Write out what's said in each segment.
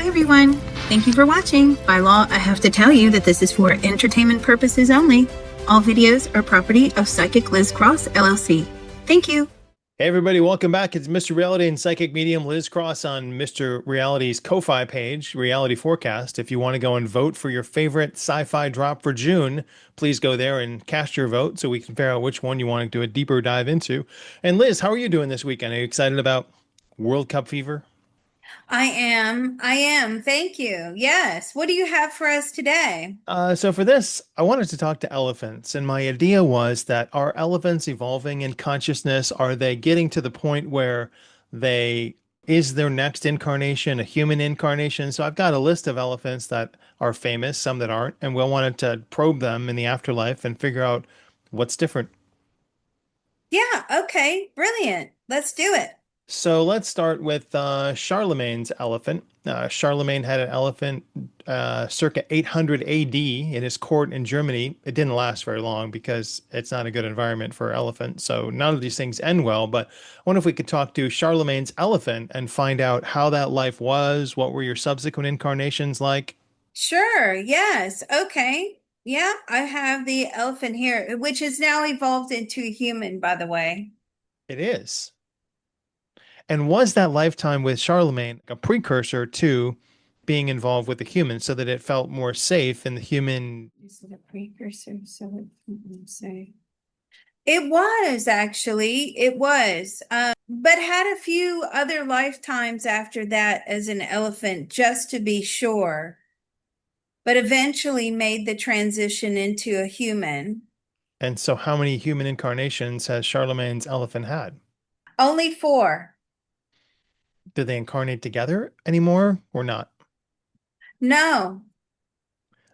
Hi everyone. Thank you for watching. By law, I have to tell you that this is for entertainment purposes only. All videos are property of Psychic Liz Cross, LLC. Thank you. Hey everybody, welcome back. It's Mr. Reality and Psychic Medium Liz Cross on Mr. Reality's Ko-Fi page, Reality Forecast. If you want to go and vote for your favorite sci-fi drop for June, please go there and cast your vote so we can figure out which one you want to do a deeper dive into. And Liz, how are you doing this weekend? Are you excited about World Cup fever? I am. I am. Thank you. Yes. What do you have for us today? So for this, I wanted to talk to elephants, and my idea was that are elephants evolving in consciousness? Are they getting to the point where they is their next incarnation a human incarnation? So I've got a list of elephants that are famous, some that aren't, and we wanted to probe them in the afterlife and figure out what's different. Yeah. Okay. Brilliant. Let's do it. So let's start with Charlemagne's elephant. Charlemagne had an elephant circa 800 AD in his court in Germany. It didn't last very long because it's not a good environment for elephants. So none of these things end well. But I wonder if we could talk to Charlemagne's elephant and find out how that life was. What were your subsequent incarnations like? Sure. Yes. Okay. Yeah. I have the elephant here, which has now evolved into a human, by the way. It is. And was that lifetime with Charlemagne a precursor to being involved with the human so that it felt more safe in the human? Is it a precursor? So let's say it was actually, it was, but had a few other lifetimes after that as an elephant, just to be sure, but eventually made the transition into a human. And so, how many human incarnations has Charlemagne's elephant had? Only four. Do they incarnate together anymore or not? No,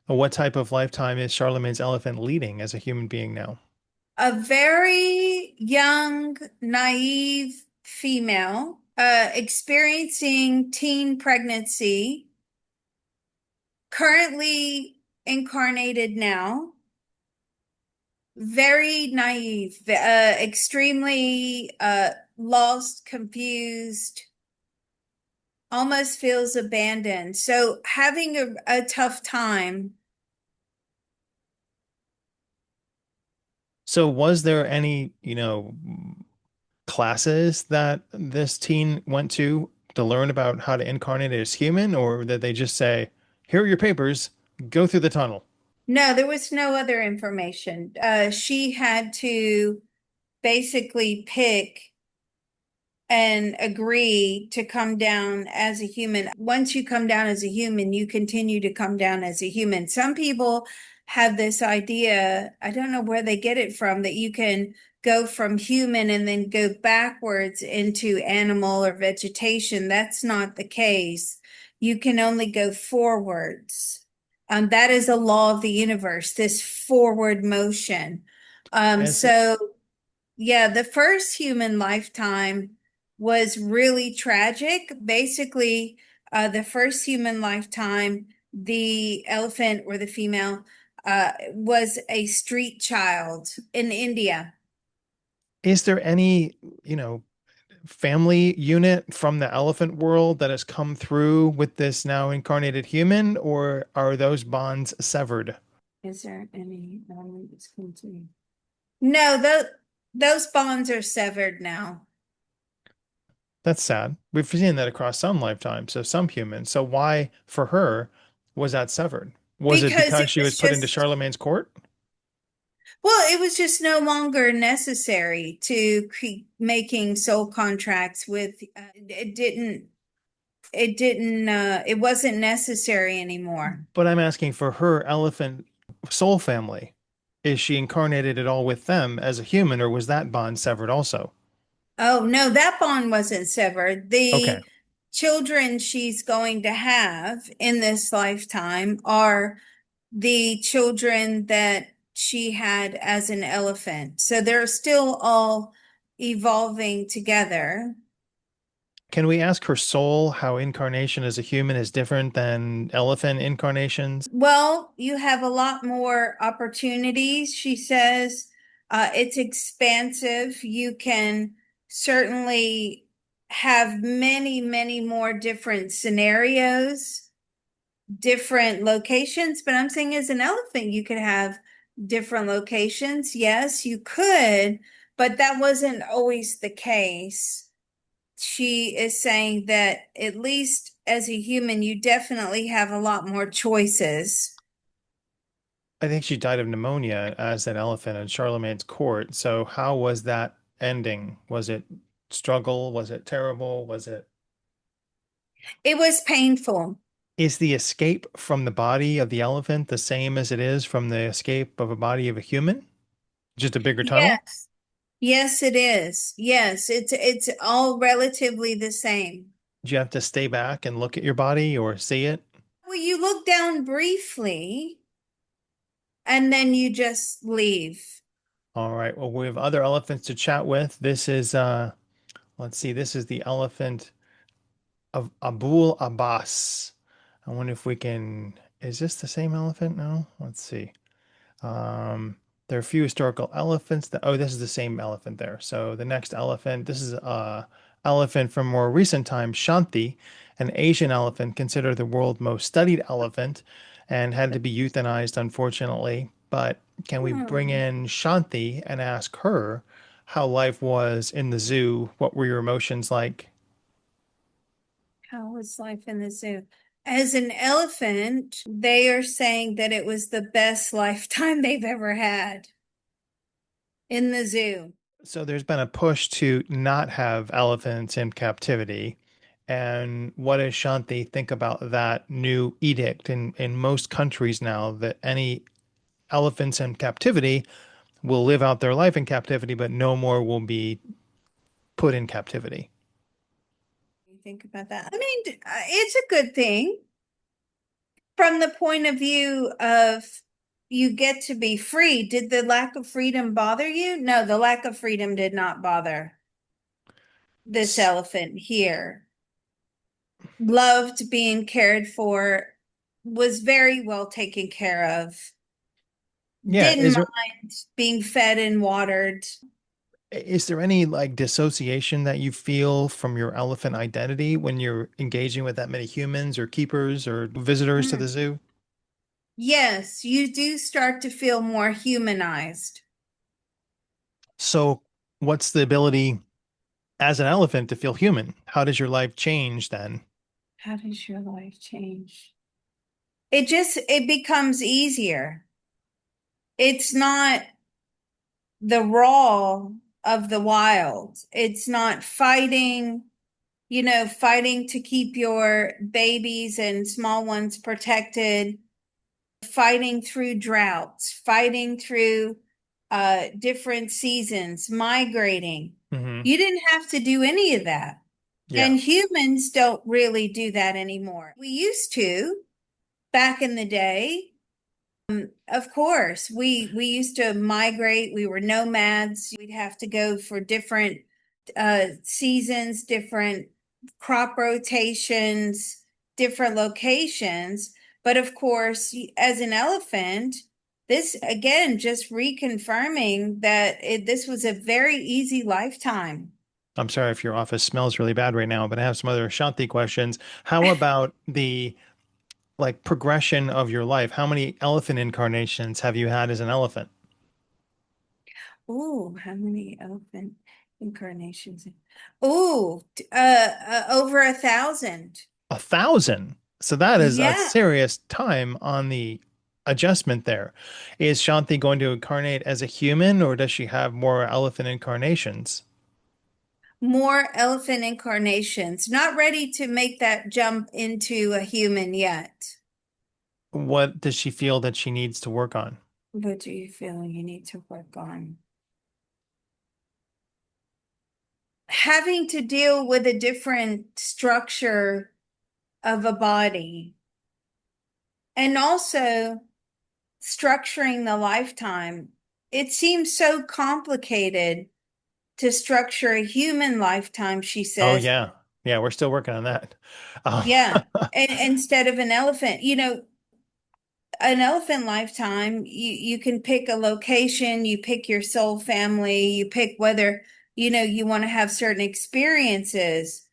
Or what type of lifetime is Charlemagne's elephant leading as a human being now? a very young, naive female, experiencing teen pregnancy, currently incarnated now, very naive, extremely lost, confused, almost feels abandoned. So having a tough time. So, was there any, classes that this teen went to learn about how to incarnate as human, or did they just say, "Here are your papers, go through the tunnel"? No, there was no other information. She had to basically pick and agree to come down as a human. Once you come down as a human, you continue to come down as a human. Some people have this idea, I don't know where they get it from, that you can go from human and then go backwards into animal or vegetation. That's not the case. You can only go forwards. That is a law of the universe, this forward motion. As So yeah, the first human lifetime was really tragic. Basically, the first human lifetime, the elephant or the female was a street child in India. is there any, family unit from the elephant world that has come through with this now incarnated human, or are those bonds severed? Is there any that's come to? No, those bonds are severed now. That's sad. We've seen that across some lifetimes of some humans. So why, for her, was that severed? Was it Because because it she was was put into just, Charlemagne's court? well, it was just no longer necessary to making soul contracts with, it wasn't necessary anymore. But I'm asking for her elephant soul family. Is she incarnated at all with them as a human, or was that bond severed also? Oh, no, that bond wasn't severed. Okay. The children she's going to have in this lifetime are the children that she had as an elephant. So they're still all evolving together. Can we ask her soul how incarnation as a human is different than elephant incarnations? Well, you have a lot more opportunities, she says. It's expansive. You can certainly have many, many more different scenarios, different locations. But I'm saying as an elephant, you could have different locations. Yes, you could, but that wasn't always the case. She is saying that at least as a human, you definitely have a lot more choices. I think she died of pneumonia as an elephant in Charlemagne's court. So how was that ending? Was it struggle? Was it terrible? Was it It was painful. Is the escape from the body of the elephant the same as it is from the escape of a body of a human? Just a bigger tunnel? Yes. Yes, it is. Yes, it's all relatively the same. Do you have to stay back and look at your body or see it? Well, you look down briefly and then you just leave. All right. Well, we have other elephants to chat with. This is let's see, this is the elephant of Abul Abbas. I wonder if we can, is this the same elephant? No? Let's see. There are a few historical elephants that, oh, this is the same elephant there. So the next elephant, this is a elephant from more recent times, Shanti, an Asian elephant considered the world's most studied elephant and had to be euthanized, unfortunately. But can we bring Hmm. in Shanti and ask her how life was in the zoo? What were your emotions like? How was life in the zoo? As an elephant, they are saying that it was the best lifetime they've ever had in the zoo. So there's been a push to not have elephants in captivity. And what does Shanti think about that new edict in most countries now that any elephants in captivity will live out their life in captivity, but no more will be put in captivity? You think about that. I mean, it's a good thing from the point of view of you get to be free. Did the lack of freedom bother you? No, the lack of freedom did not bother this S- elephant here. Loved being cared for, was very well taken care of, Yeah, didn't mind being fed and watered. is there any like dissociation that you feel from your elephant identity when you're engaging with that many humans or keepers or visitors to the Mm. zoo? Yes, you do start to feel more humanized. So what's the ability as an elephant to feel human? How does your life change then? How does your life change? It becomes easier. It's not the raw of the wild. It's not fighting, fighting to keep your babies and small ones protected, fighting through droughts, fighting through different seasons, migrating. Hmm. You didn't have to do any of that. Yeah. And humans don't really do that anymore. We used to back in the day. Of course, we used to migrate. We were nomads. We'd have to go for different seasons, different crop rotations, different locations. But of course, as an elephant, this again just reconfirming that this was a very easy lifetime. I'm sorry if your office smells really bad right now, but I have some other Shanti questions. How about the like progression of your life? How many elephant incarnations have you had as an elephant? Oh, how many elephant incarnations? Oh, over 1,000. 1,000. So that is a Yeah, serious time on the adjustment there. Is Shanti going to incarnate as a human or does she have more elephant incarnations? more elephant incarnations. Not ready to make that jump into a human yet. What does she feel that she needs to work on? What do you feel you need to work on? Having to deal with a different structure of a body and also structuring the lifetime. It seems so complicated to structure a human lifetime, she Oh says. yeah. Yeah, we're still working on that. Um, Yeah. And instead of an elephant, an elephant lifetime, you can pick a location, you pick your soul family, you pick whether You want to have certain experiences.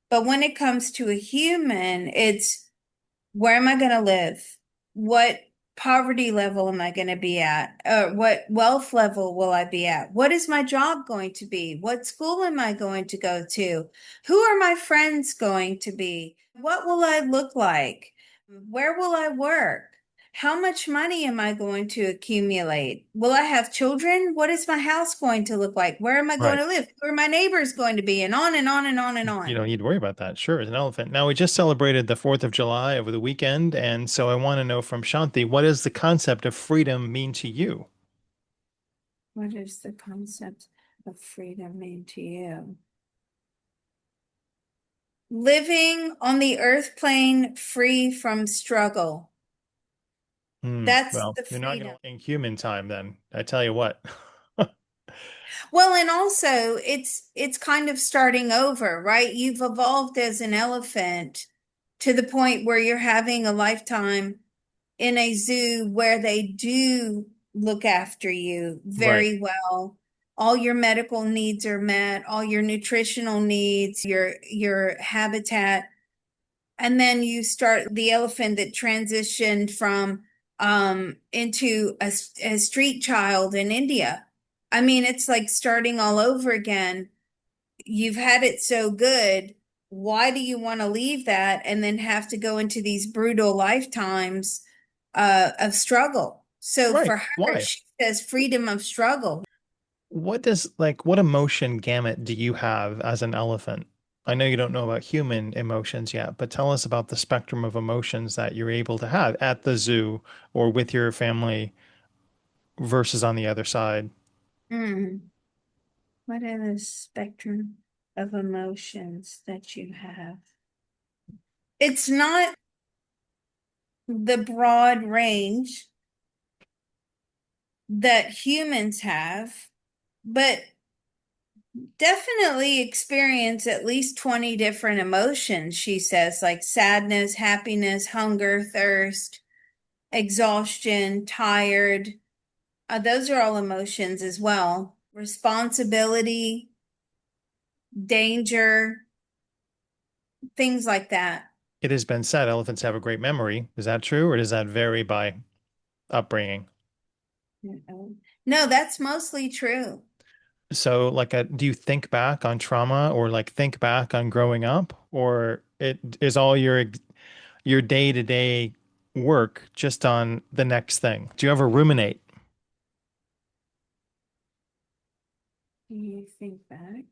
But when it comes to a human, it's where am I going to live? What poverty level am I going to be at? What wealth level will I be at? What is my job going to be? What school am I going to go to? Who are my friends going to be? What will I look like? Where will I work? How much money am I going to accumulate? Will I have children? What is my house going to look like? Where am I going Right. to live? Who are my neighbors going to be? And on and on and on and You on. don't need to worry about that. Sure, as an elephant. Now, we just celebrated the 4th of July over the weekend, and so I want to know from Shanti, what does the concept of freedom mean to you? What is the concept of freedom mean to you? Living on the earth plane free from struggle. That's Well, the you're not freedom. going to in human time then. I tell you what. Well, and also it's kind of starting over, right? You've evolved as an elephant to the point where you're having a lifetime in a zoo where they do look after you Right. very well. All your medical needs are met, all your nutritional needs, your habitat. And then you start the elephant that transitioned from into a street child in India. I mean, it's like starting all over again. You've had it so good. Why do you want to leave that and then have to go into these brutal lifetimes of struggle? So Right. for her, Why? she says freedom of struggle. What emotion gamut do you have as an elephant? I know you don't know about human emotions yet, but tell us about the spectrum of emotions that you're able to have at the zoo or with your family versus on the other side. Hmm. What are the spectrum of emotions that you have? It's not the broad range that humans have, but definitely experience at least 20 different emotions, she says, like sadness, happiness, hunger, thirst, exhaustion, tired. Those are all emotions as well. Responsibility, danger, things like that. It has been said elephants have a great memory. Is that true, or does that vary by upbringing? No, that's mostly true. So, do you think back on trauma or like think back on growing up, or it is all your day-to-day work just on the next thing? Do you ever ruminate? Do you think back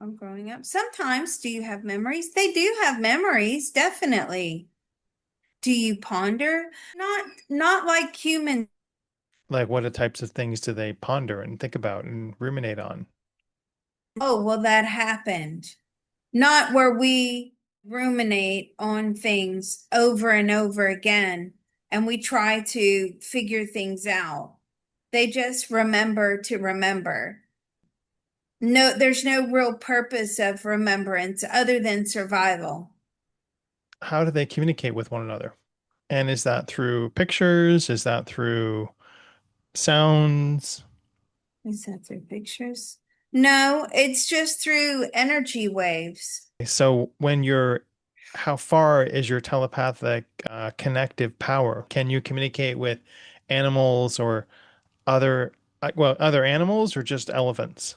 on growing up? Sometimes, do you have memories? They do have memories, definitely. Do you ponder? Not like humans. Like, what types of things do they ponder and think about and ruminate on? Oh, well, that happened. Not where we ruminate on things over and over again and we try to figure things out. They just remember to remember. No, there's no real purpose of remembrance other than survival. How do they communicate with one another? And is that through pictures? Is that through sounds? Is that through pictures? No, it's just through energy waves. So how far is your telepathic connective power? Can you communicate with animals or other, other animals or just elephants?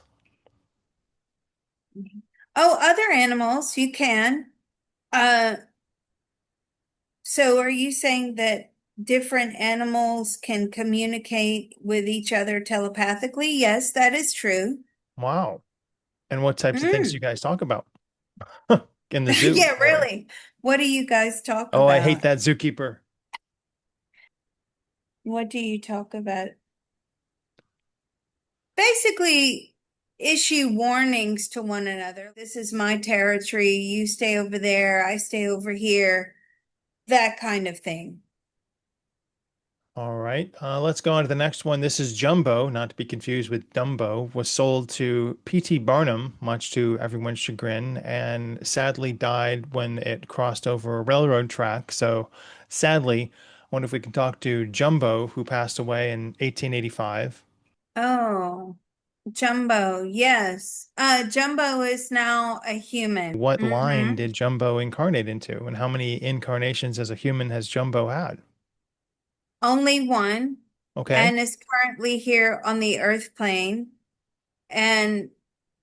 Oh, other animals, you can. Uh, so are you saying that different animals can communicate with each other telepathically? Yes, that is true. Wow. And what types of things do you Mm. guys talk about in the zoo? Yeah, really. What do you guys talk Oh, I hate about? that zookeeper. What do you talk about? Basically, issue warnings to one another. This is my territory. You stay over there. I stay over here. That kind of thing. All right, let's go on to the next one. This is Jumbo, not to be confused with Dumbo, was sold to P.T. Barnum, much to everyone's chagrin, and sadly died when it crossed over a railroad track. So, sadly, I wonder if we can talk to Jumbo, who passed away in 1885. Oh. Jumbo, yes. Jumbo is now a human. What line Hmm. did Jumbo incarnate into, and how many incarnations as a human has Jumbo had? Only one, Okay, and is currently here on the Earth plane. And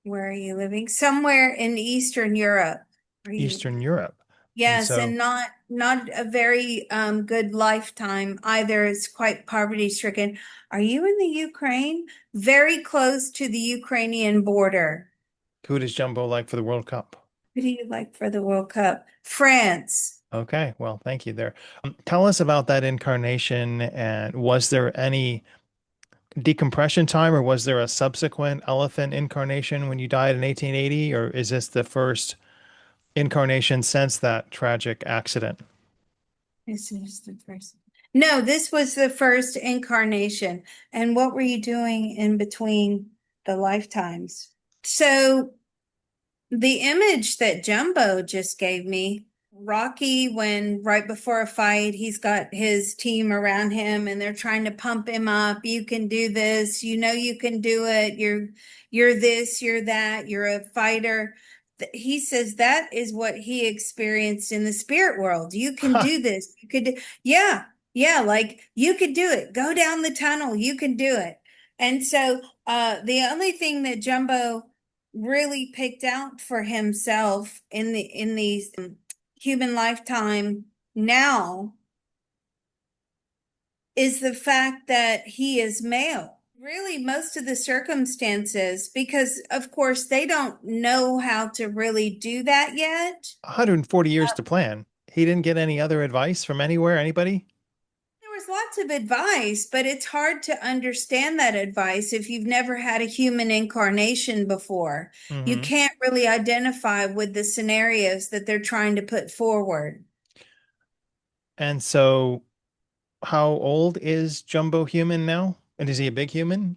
where are you living? Somewhere in Eastern Europe. Are you? Eastern Europe. And Yes, so and not a very good lifetime either. It's quite poverty stricken. Are you in the Ukraine? Very close to the Ukrainian border. who does Jumbo like for the World Cup? Who do you like for the World Cup? France. Okay, well, thank you there. Tell us about that incarnation, and was there any decompression time, or was there a subsequent elephant incarnation when you died in 1880, or is this the first incarnation since that tragic accident? This is the first. No, this was the first incarnation. And what were you doing in between the lifetimes? So the image that Jumbo just gave me, Rocky, when right before a fight, he's got his team around him and they're trying to pump him up. You can do this. You know you can do it. You're this, you're that, you're a fighter. He says that is what he experienced in the spirit world. You can Ha! do this. You could, yeah, yeah, like you could do it. Go down the tunnel. You can do it. And so the only thing that Jumbo really picked out for himself in these human lifetime now is the fact that he is male. Really, most of the circumstances, because of course they don't know how to really do that yet. 140 years to plan. He didn't get any other advice from anywhere, anybody? There was lots of advice, but it's hard to understand that advice if you've never had a human incarnation before. You Hmm. can't really identify with the scenarios that they're trying to put forward. And so, how old is Jumbo Human now? And is he a big human?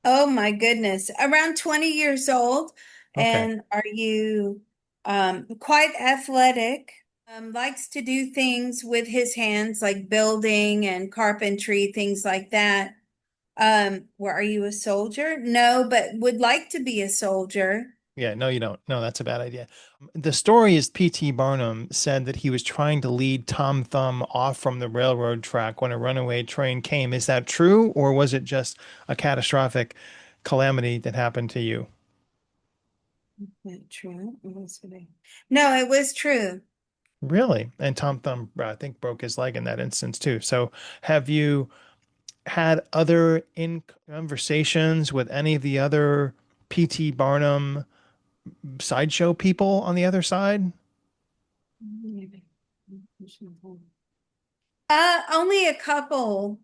Oh my goodness. Around 20 years old. Okay. And are you quite athletic? Likes to do things with his hands like building and carpentry, things like that. Where are you a soldier? No, but would like to be a soldier. Yeah, no, you don't. No, that's a bad idea. The story is P.T. Barnum said that he was trying to lead Tom Thumb off from the railroad track when a runaway train came. Is that true, or was it just a catastrophic calamity that happened to you? Not true. No, it was true. Really? And Tom Thumb, I think, broke his leg in that instance too. So, have you had other in conversations with any of the other P.T. Barnum sideshow people on the other side? Only a couple.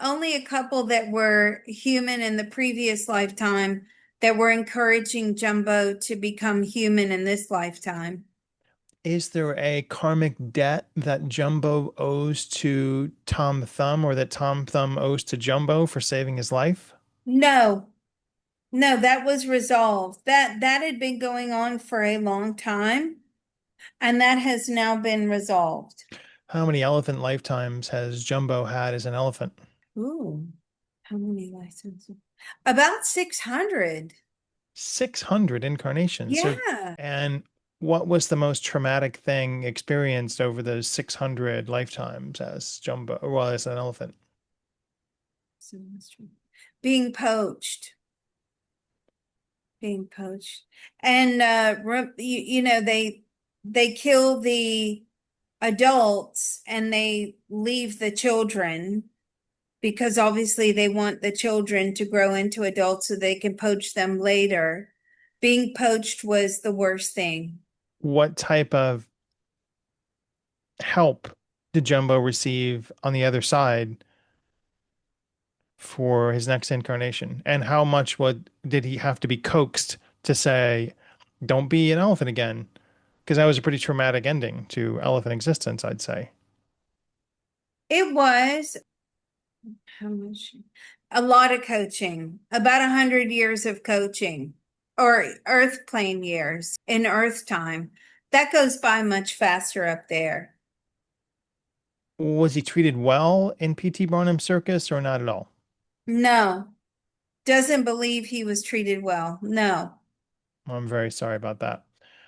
Only a couple that were human in the previous lifetime that were encouraging Jumbo to become human in this lifetime. Is there a karmic debt that Jumbo owes to Tom Thumb, or that Tom Thumb owes to Jumbo for saving his life? No, no, that was resolved. That had been going on for a long time, and that has now been resolved. How many elephant lifetimes has Jumbo had as an elephant? Ooh, how many licenses? About 600. 600 incarnations. So, Yeah. and what was the most traumatic thing experienced over those 600 lifetimes as Jumbo, well, as an elephant? Being poached. Being poached. And you know they kill the adults and they leave the children because obviously they want the children to grow into adults so they can poach them later. Being poached was the worst thing. What type of help did Jumbo receive on the other side for his next incarnation? And how much would did he have to be coaxed to say, don't be an elephant again? Because that was a pretty traumatic ending to elephant existence, I'd say. It was how much? A lot of coaching, about 100 years of coaching or earth plane years in earth time. That goes by much faster up there. Was he treated well in P.T. Barnum Circus or not at all? No, Doesn't believe he was treated well. No. I'm very sorry about that.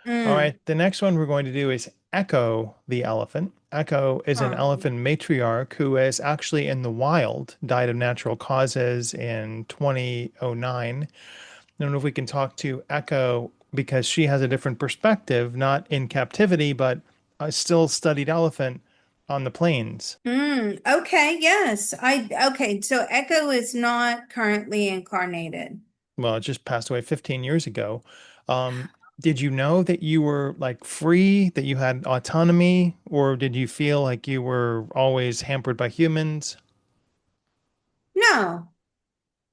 All Mm. right, the next one we're going to do is Echo the elephant. Echo is an Huh. elephant matriarch who is actually in the wild, died of natural causes in 2009. I don't know if we can talk to Echo because she has a different perspective, not in captivity, but a still studied elephant on the plains. Mm. Okay, yes. Okay, so Echo is not currently incarnated. Well, it just passed away 15 years ago. Um, did you know that you were like free, that you had autonomy, or did you feel like you were always hampered by humans? No,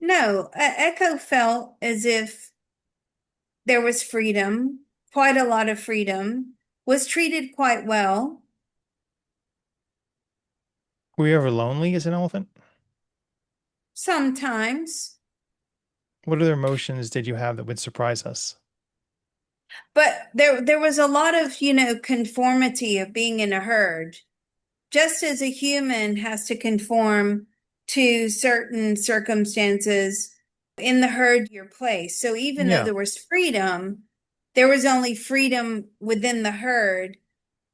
no. Echo felt as if there was freedom, quite a lot of freedom, was treated quite well. Were you ever lonely as an elephant? Sometimes. What other emotions did you have that would surprise us? But there was a lot of, conformity of being in a herd. Just as a human has to conform to certain circumstances in the herd you're placed. So even though Yeah. there was freedom, there was only freedom within the herd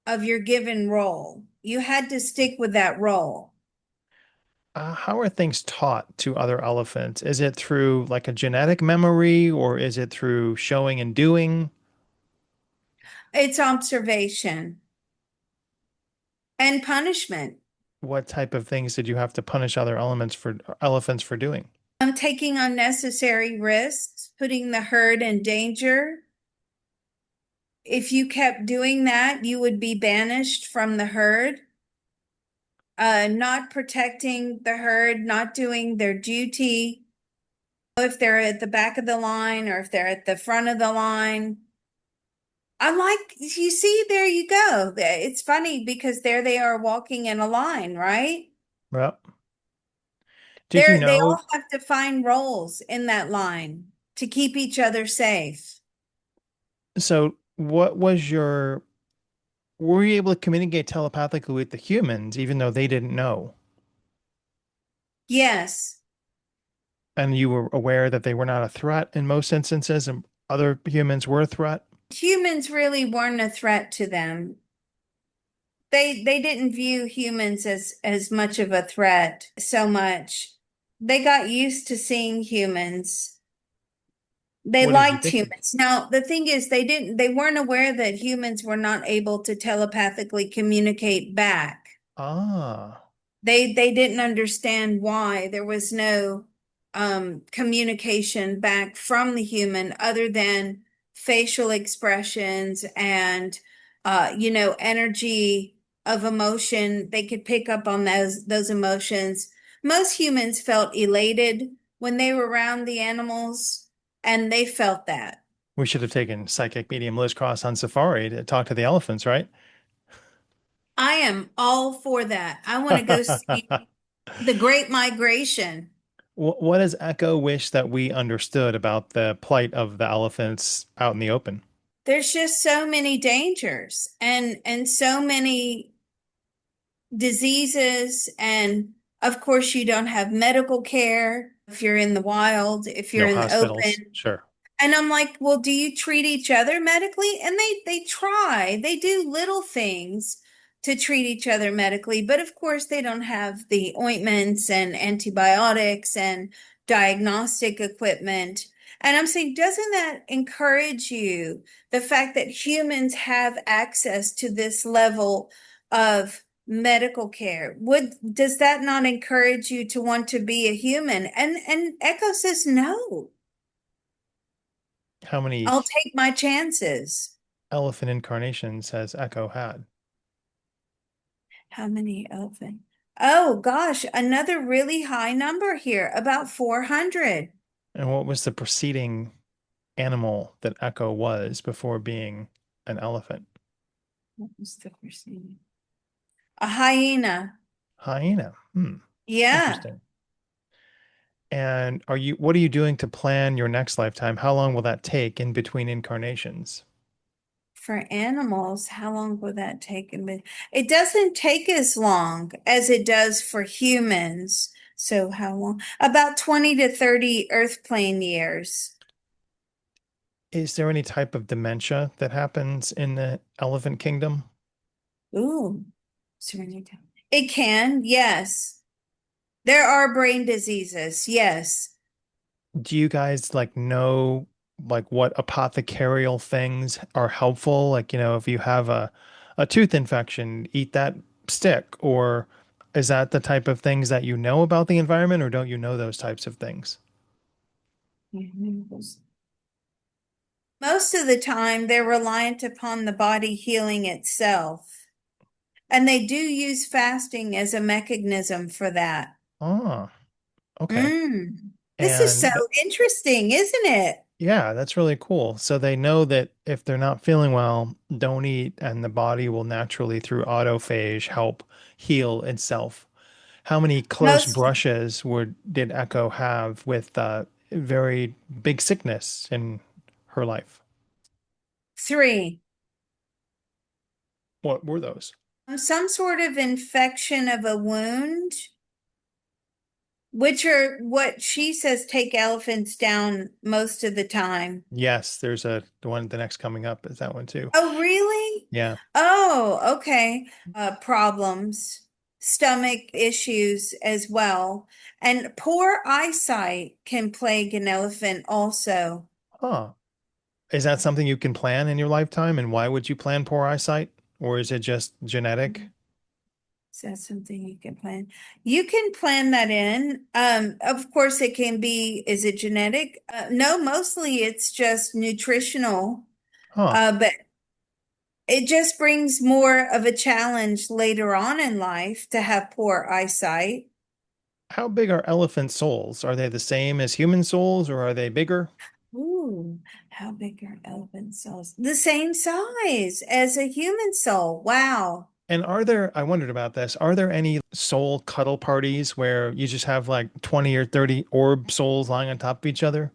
of your given role. You had to stick with that role. How are things taught to other elephants? Is it through like a genetic memory or is it through showing and doing? It's observation and punishment. What type of things did you have to punish other elements for elephants for doing? Taking unnecessary risks, putting the herd in danger. If you kept doing that, you would be banished from the herd. Not protecting the herd, not doing their duty. If they're at the back of the line or if they're at the front of the line. I'm like, you see, there you go. It's funny because there they are walking in a line, right? Well, did you They know? all have to find roles in that line to keep each other safe. So, what was your, were you able to communicate telepathically with the humans even though they didn't know? Yes, And you were aware that they were not a threat in most instances and other humans were a threat? humans really weren't a threat to them. They didn't view humans as much of a threat so much. They got used to seeing humans. They What did you liked think? humans. Now, the thing is they weren't aware that humans were not able to telepathically communicate back. Ah, They didn't understand why there was no communication back from the human other than facial expressions and energy of emotion. They could pick up on those emotions. Most humans felt elated when they were around the animals, and they felt that. we should have taken psychic medium Liz Cross on safari to talk to the elephants, right? I am all for that. I want to go see the Great Migration. What does Echo wish that we understood about the plight of the elephants out in the open? There's just so many dangers and so many diseases, and of course you don't have medical care if you're in the wild, if you're No in the hospitals. open. Sure. And I'm like, well, do you treat each other medically? And they try. They do little things to treat each other medically, but of course they don't have the ointments and antibiotics and diagnostic equipment. And I'm saying, doesn't that encourage you, the fact that humans have access to this level of medical care? Does that not encourage you to want to be a human? And Echo says no. How many I'll take my chances. elephant incarnations has Echo had? How many open? Oh gosh, another really high number here, about 400. And what was the preceding animal that Echo was before being an elephant? What was the preceding? A hyena. Hyena. Hmm. Yeah. Interesting. And what are you doing to plan your next lifetime? How long will that take in between incarnations? For animals, how long will that take? It doesn't take as long as it does for humans. So how long? About 20 to 30 Earth plane years. Is there any type of dementia that happens in the elephant kingdom? Ooh, serenity. It can, yes. There are brain diseases, yes. Do you guys like know like what apothecarial things are helpful? Like, if you have a tooth infection, eat that stick, or is that the type of things that you know about the environment, or don't you know those types of things? Most of the time, they're reliant upon the body healing itself. And they do use fasting as a mechanism for that. Oh, okay. Mm. This is so And interesting, isn't it? yeah, that's really cool. So they know that if they're not feeling well, don't eat, and the body will naturally, through autophage, help heal itself. How many close Most brushes did Echo have with very big sickness in her life? three. What were those? Some sort of infection of a wound, which are what she says take elephants down most of the time. Yes, there's the one the next coming up is that one too. Oh, really? Yeah. Oh, okay. Problems, stomach issues as well. And poor eyesight can plague an elephant also. Huh. Is that something you can plan in your lifetime? And why would you plan poor eyesight? Or is it just genetic? Is that something you can plan? You can plan that in. Of course, it can be, is it genetic? No, mostly it's just nutritional. Huh. But it just brings more of a challenge later on in life to have poor eyesight. How big are elephant souls? Are they the same as human souls or are they bigger? Ooh, how big are elephant souls? The same size as a human soul. Wow. And I wondered about this, are there any soul cuddle parties where you just have like 20 or 30 orb souls lying on top of each other?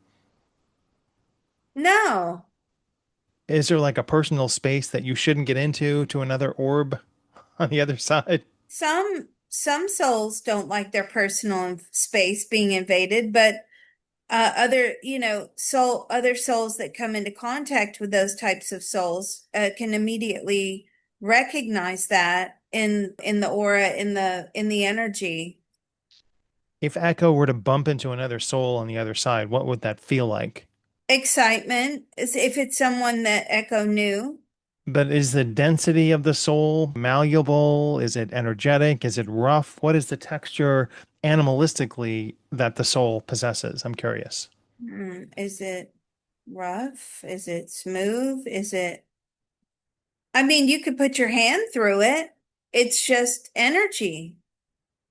No, Is there like a personal space that you shouldn't get into to another orb on the other side? some souls don't like their personal space being invaded, but other, other souls that come into contact with those types of souls can immediately recognize that in the aura, in the energy. If Echo were to bump into another soul on the other side, what would that feel like? Excitement is if it's someone that Echo knew. But is the density of the soul malleable? Is it energetic? Is it rough? What is the texture animalistically that the soul possesses? I'm curious. Is it rough? Is it smooth? I mean, you could put your hand through it. It's just energy.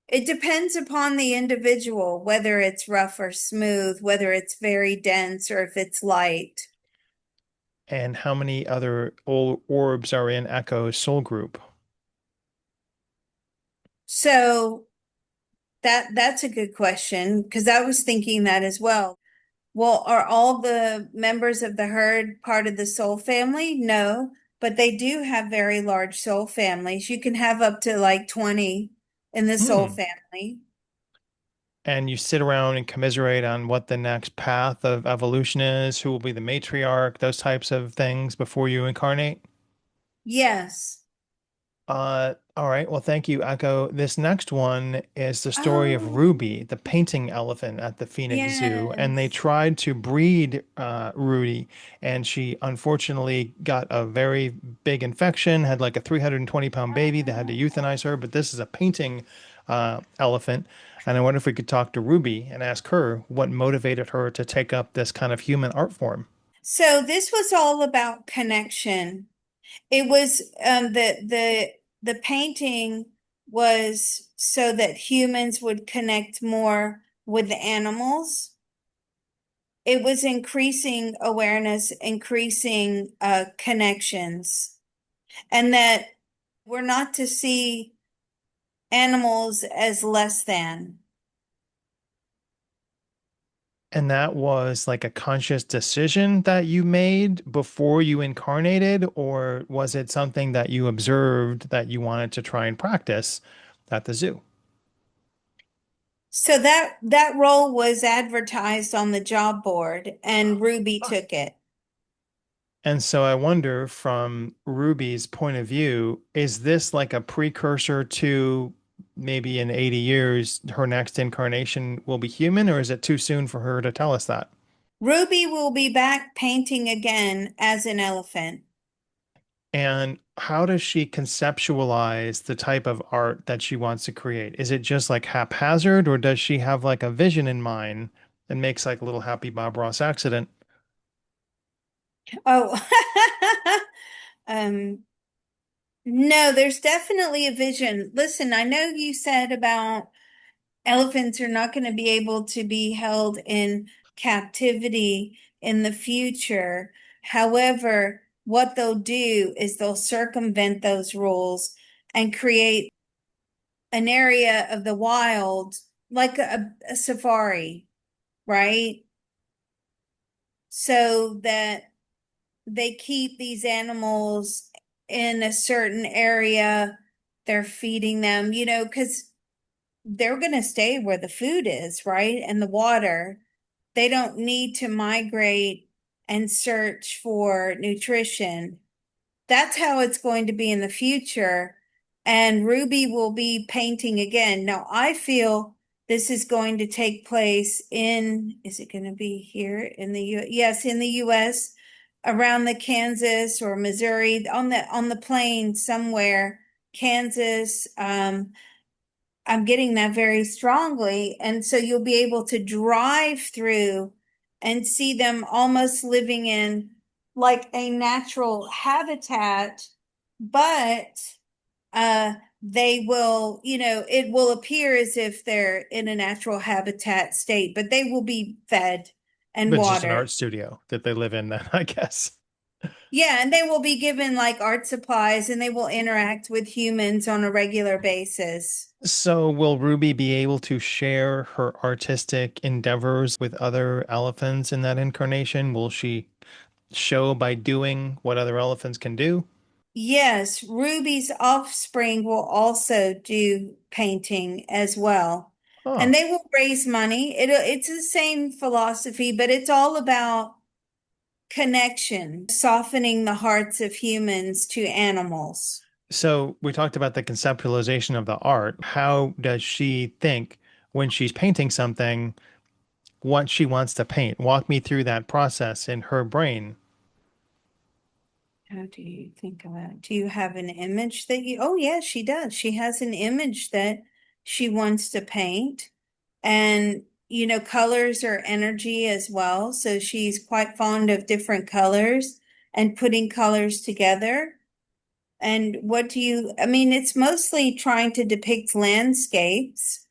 It depends upon the individual, whether it's rough or smooth, whether it's very dense or if it's light. And how many other orbs are in Echo's soul group? So that's a good question because I was thinking that as well. Well, are all the members of the herd part of the soul family? No, but they do have very large soul families. You can have up to like 20 in the soul Hmm. family. And you sit around and commiserate on what the next path of evolution is, who will be the matriarch, those types of things before you incarnate. Yes. All right. Well, thank you, Echo. This next one is the story of Oh, Ruby, the painting elephant at the Phoenix Zoo. And they yes. tried to breed Rudy, and she unfortunately got a very big infection, had like a 320-pound baby. They had to euthanize her. But this is a painting elephant. And I wonder if we could talk to Ruby and ask her what motivated her to take up this kind of human art form. So this was all about connection. It was the painting was so that humans would connect more with the animals. It was increasing awareness, increasing connections, and that we're not to see animals as less than. And that was like a conscious decision that you made before you incarnated, or was it something that you observed that you wanted to try and practice at the zoo? So that role was advertised on the job board and Ruby took it. And so I wonder, from Ruby's point of view, is this like a precursor to maybe in 80 years her next incarnation will be human, or is it too soon for her to tell us that? Ruby will be back painting again as an elephant. And how does she conceptualize the type of art that she wants to create? Is it just like haphazard, or does she have like a vision in mind and makes like a little Happy Bob Ross accident? Oh, um, no, there's definitely a vision. Listen, I know you said about elephants are not going to be able to be held in captivity in the future. However, what they'll do is they'll circumvent those rules and create an area of the wild, like a safari, right? So that they keep these animals in a certain area. They're feeding them, because they're going to stay where the food is, right? And the water. They don't need to migrate and search for nutrition. That's how it's going to be in the future. And Ruby will be painting again. Now, I feel this is going to take place is it going to be here in the U? Yes, in the US, around the Kansas or Missouri, on the plains somewhere, Kansas. I'm getting that very strongly. And so you'll be able to drive through and see them almost living in like a natural habitat, but uh they will, it will appear as if they're in a natural habitat state, but they will be fed and But it's just an watered. art studio that they live in, then, I guess. Yeah, and they will be given like art supplies and they will interact with humans on a regular basis. So, will Ruby be able to share her artistic endeavors with other elephants in that incarnation? Will she show by doing what other elephants can do? Yes, Ruby's offspring will also do painting as well. Huh. And they will raise money. It's the same philosophy, but it's all about connection, softening the hearts of humans to animals. So, we talked about the conceptualization of the art. How does she think when she's painting something, what she wants to paint? Walk me through that process in her brain. How do you think of that? Do you have an image oh, yes, she does. She has an image that she wants to paint. And, colors are energy as well. So she's quite fond of different colors and putting colors together. And I mean, it's mostly trying to depict landscapes.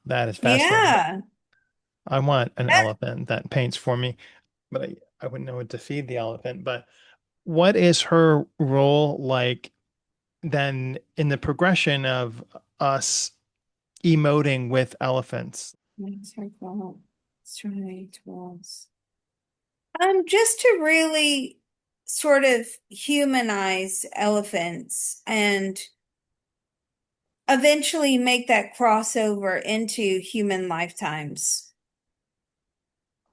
That is fascinating. Yeah. I want an That- elephant that paints for me, but I wouldn't know what to feed the elephant. But what is her role like then in the progression of us emoting with elephants? What's her goal? Straight tools. Just to really sort of humanize elephants and eventually make that crossover into human lifetimes.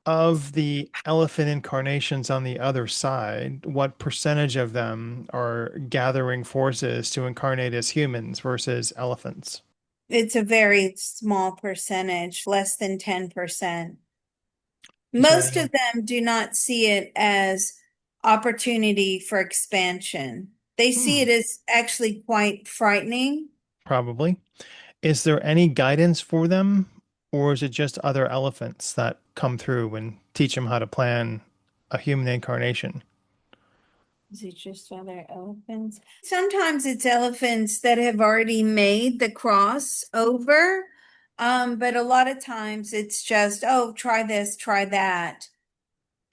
Of the elephant incarnations on the other side, what percentage of them are gathering forces to incarnate as humans versus elephants? It's a very small percentage, less than 10%. Is there Most any? of them do not see it as opportunity for expansion. They see Hmm, it as actually quite frightening. probably. Is there any guidance for them, or is it just other elephants that come through and teach them how to plan a human incarnation? Is it just other elephants? Sometimes it's elephants that have already made the cross over. But a lot of times it's just, oh, try this, try that.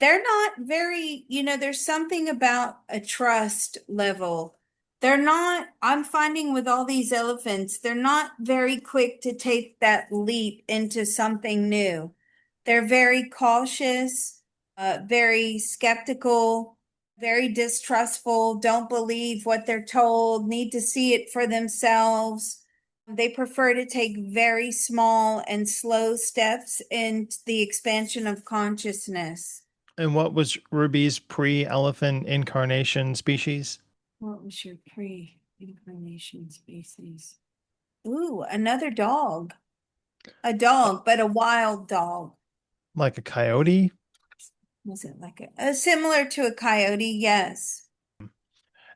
They're not very, there's something about a trust level. They're not, I'm finding with all these elephants, they're not very quick to take that leap into something new. They're very cautious, very skeptical, very distrustful, don't believe what they're told, need to see it for themselves. They prefer to take very small and slow steps in the expansion of consciousness. And what was Ruby's pre-elephant incarnation species? What was your pre-incarnation species? Ooh, another dog. A dog, but a wild dog. Like a coyote? Was it like a similar to a coyote? Yes.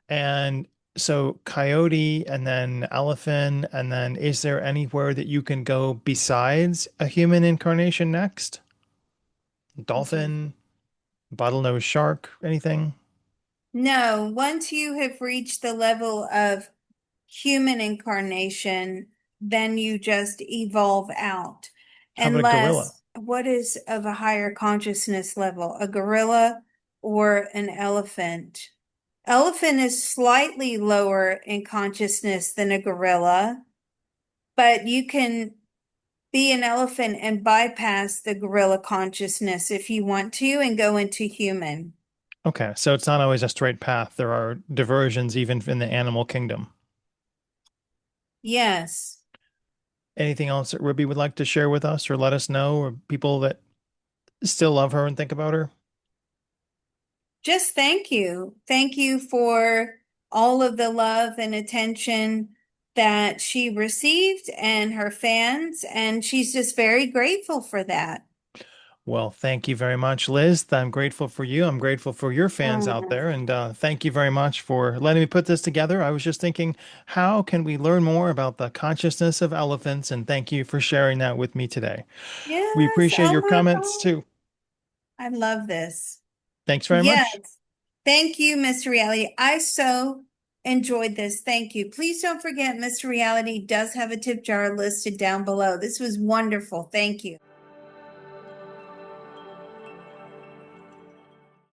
And so coyote and then elephant, and then is there anywhere that you can go besides a human incarnation next? Dolphin, bottlenose shark, anything? No, once you have reached the level of human incarnation, then you just evolve out. How about a gorilla? Unless, what is of a higher consciousness level? A gorilla or an elephant? Elephant is slightly lower in consciousness than a gorilla, but you can be an elephant and bypass the gorilla consciousness if you want to and go into human. Okay, so it's not always a straight path. There are diversions even in the animal kingdom. Yes. Anything else that Ruby would like to share with us or let us know, or people that still love her and think about her? Just thank you. Thank you for all of the love and attention that she received and her fans, and she's just very grateful for that. Well, thank you very much, Liz. I'm grateful for you. I'm grateful for your fans out Mm. there. And thank you very much for letting me put this together. I was just thinking, how can we learn more about the consciousness of elephants? And thank you for sharing that with me today. We Yes. appreciate Oh your my comments God. too. I love this. Thanks very much. Yes. Thank you, Mr. Reality. I so enjoyed this. Thank you. Please don't forget, Mr. Reality does have a tip jar listed down below. This was wonderful. Thank you.